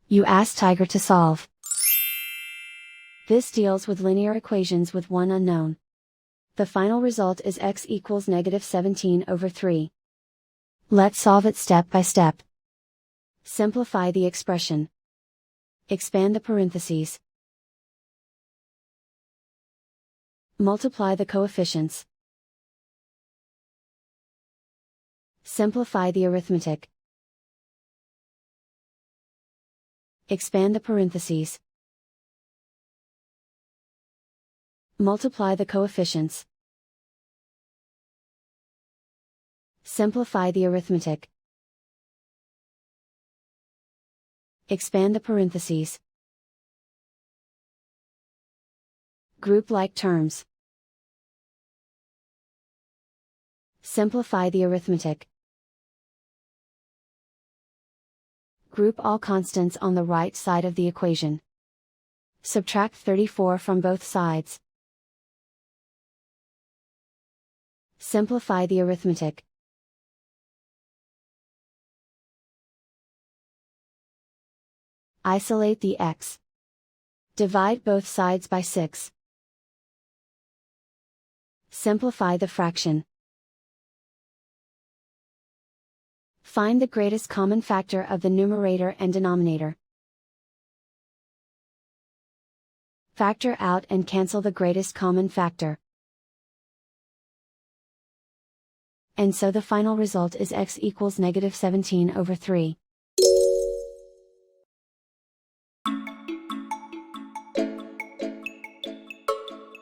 You ask Tiger to solve. This deals with linear equations with one unknown. The final result is x equals -17/3. Let's solve it step by step. Simplify the expression. Expand the parentheses. Multiply the coefficients. Simplify the arithmetic. Expand the parentheses. Multiply the coefficients. Simplify the arithmetic. Expand the parentheses. Group like terms. Simplify the arithmetic. Group all constants on the right side of the equation. Subtract 34 from both sides. Simplify the arithmetic. Isolate the x. Divide both sides by 6. Simplify the fraction. Find the greatest common factor of the numerator and denominator. Factor out and cancel the greatest common factor. And so the final result is x equals -17/3.